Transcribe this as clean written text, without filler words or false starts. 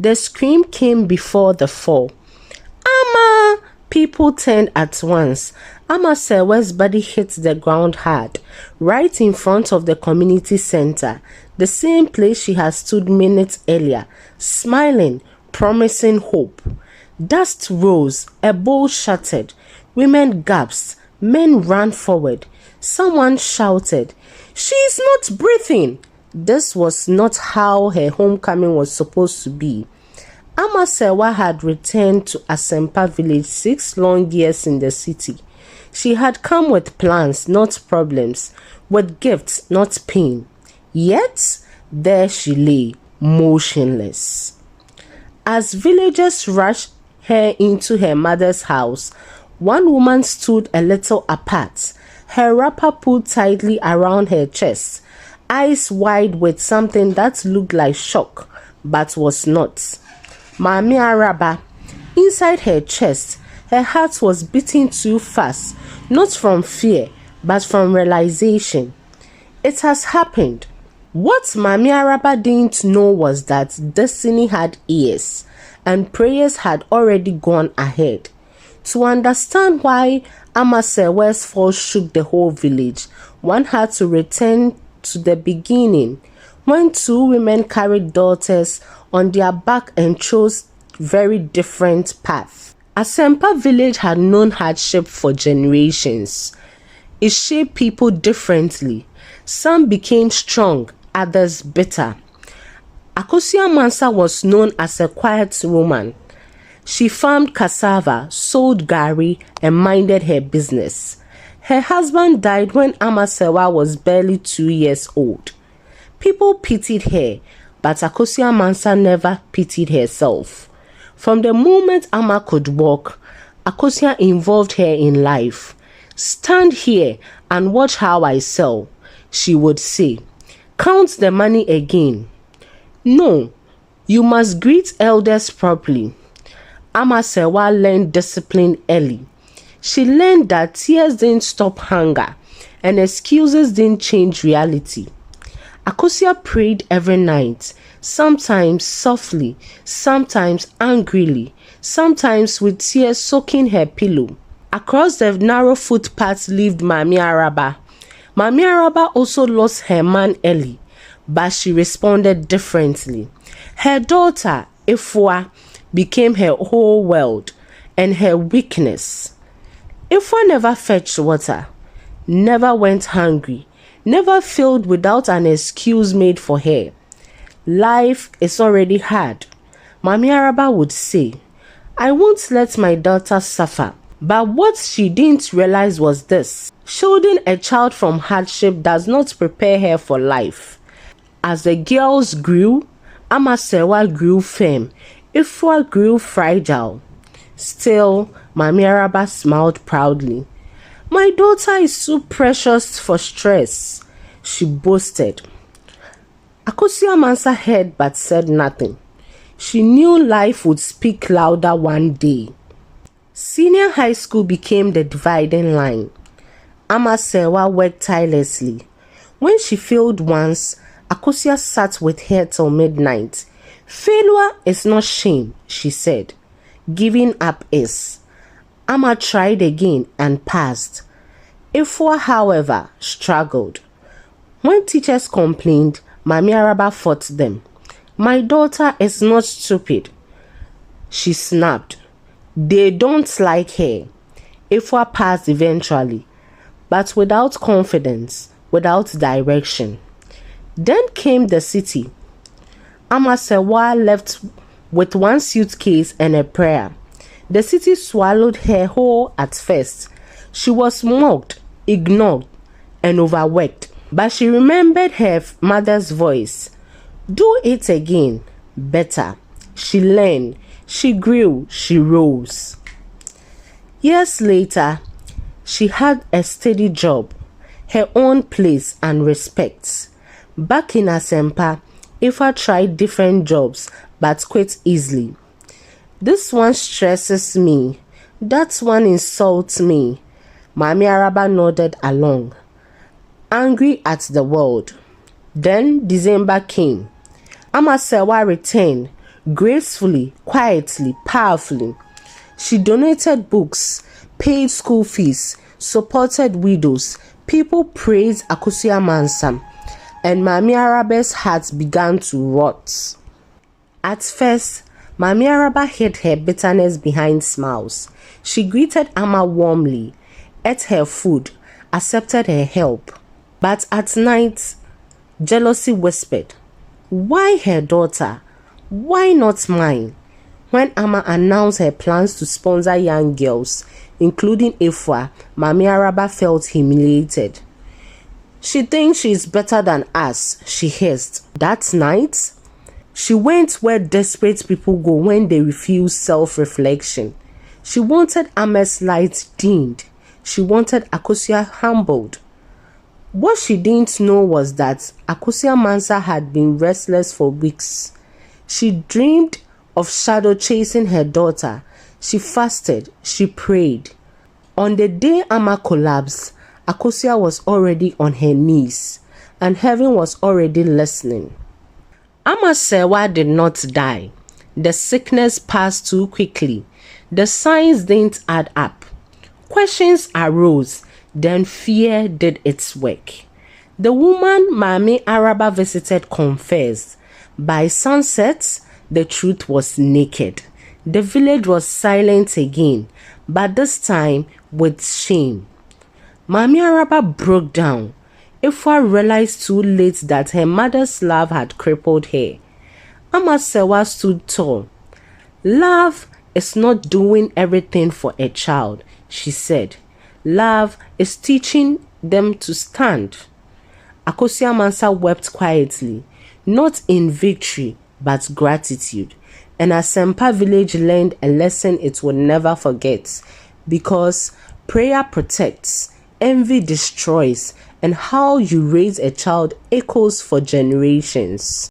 The scream came before the fall. Ama! People turned at once. Amasewa's body hit the ground hard, right in front of the community center, the same place she had stood minutes earlier, smiling, promising hope. Dust rose, a bowl shattered, women gasped, men ran forward. Someone shouted, "She's not breathing!" This was not how her homecoming was supposed to be. Amasewa had returned to Asempa Village 6 long years in the city. She had come with plans, not problems, with gifts, not pain. Yet, there she lay, motionless. As villagers rushed her into her mother's house, one woman stood a little apart, her wrapper pulled tightly around her chest, eyes wide with something that looked like shock, but was not. Mami Araba. Inside her chest, her heart was beating too fast, not from fear, but from realization. It has happened. What Mami Araba didn't know was that destiny had ears, and prayers had already gone ahead. To understand why Amasewa's fall shook the whole village, one had to return to the beginning, when two women carried daughters on their back and chose very different paths. Asempa Village had known hardship for generations. It shaped people differently. Some became strong, others bitter. Akosia Mansa was known as a quiet woman. She farmed cassava, sold gari, and minded her business. Her husband died when Amasewa was barely 2 years old. People pitied her, but Akosia Mansa never pitied herself. From the moment Ama could walk, Akosia involved her in life. "Stand here and watch how I sell," she would say. "Count the money again. No, you must greet elders properly." Amasewa learned discipline early. She learned that tears didn't stop hunger and excuses didn't change reality. Akosia prayed every night, sometimes softly, sometimes angrily, sometimes with tears soaking her pillow. Across the narrow footpath lived Mami Araba. Mami Araba also lost her man early, but she responded differently. Her daughter, Ifua, became her whole world and her weakness. Ifua never fetched water, never went hungry, never failed without an excuse made for her. Life is already hard. Mami Araba would say, "I won't let my daughter suffer." But what she didn't realize was this: shielding a child from hardship does not prepare her for life. As the girls grew, Amasewa grew firm, Ifua grew fragile. Still, Mami Araba smiled proudly. "My daughter is too precious for stress," she boasted. Akosia Mansa heard but said nothing. She knew life would speak louder one day. Senior high school became the dividing line. Amasewa worked tirelessly. When she failed once, Akosia sat with her till midnight. "Failure is not shame," she said. "Giving up is." Ama tried again and passed. Ifua, however, struggled. When teachers complained, Mami Araba fought them. "My daughter is not stupid," she snapped. "They don't like her." Ifua passed eventually, but without confidence, without direction. Then came the city. Amasewa left with one suitcase and a prayer. The city swallowed her whole at first. She was mocked, ignored, and overworked. But she remembered her mother's voice. "Do it again, better." She learned, she grew, she rose. Years later, she had a steady job, her own place and respect. Back in Asempa, Ifua tried different jobs but quit easily. "This one stresses me, that one insults me." Mami Araba nodded along, angry at the world. Then December came. Amasewa returned, gracefully, quietly, powerfully. She donated books, paid school fees, supported widows. People praised Akosua Mensah, and Mami Araba's heart began to rot. At first, Mami Araba hid her bitterness behind smiles. She greeted Amma warmly, ate her food, accepted her help. But at night, jealousy whispered, "Why her daughter? Why not mine?" When Amma announced her plans to sponsor young girls, including Efwa, Mami Araba felt humiliated. "She thinks she is better than us," she hissed. That night, she went where desperate people go when they refuse self-reflection. She wanted Amma's light dimmed. She wanted Akosua humbled. What she didn't know was that Akosua Mensah had been restless for weeks. She dreamed of shadow chasing her daughter. She fasted. She prayed. On the day Amma collapsed, Akosua was already on her knees, and heaven was already listening. Amma Sewa did not die. The sickness passed too quickly. The signs didn't add up. Questions arose. Then fear did its work. The woman Mami Araba visited confessed. By sunset, the truth was naked. The village was silent again, but this time with shame. Mami Araba broke down. Efwa realized too late that her mother's love had crippled her. Amma Sewa stood tall. "Love is not doing everything for a child," she said. "Love is teaching them to stand." Akosua Mensah wept quietly, not in victory, but gratitude. And Asempa Village learned a lesson it will never forget, because prayer protects, envy destroys, and how you raise a child echoes for generations.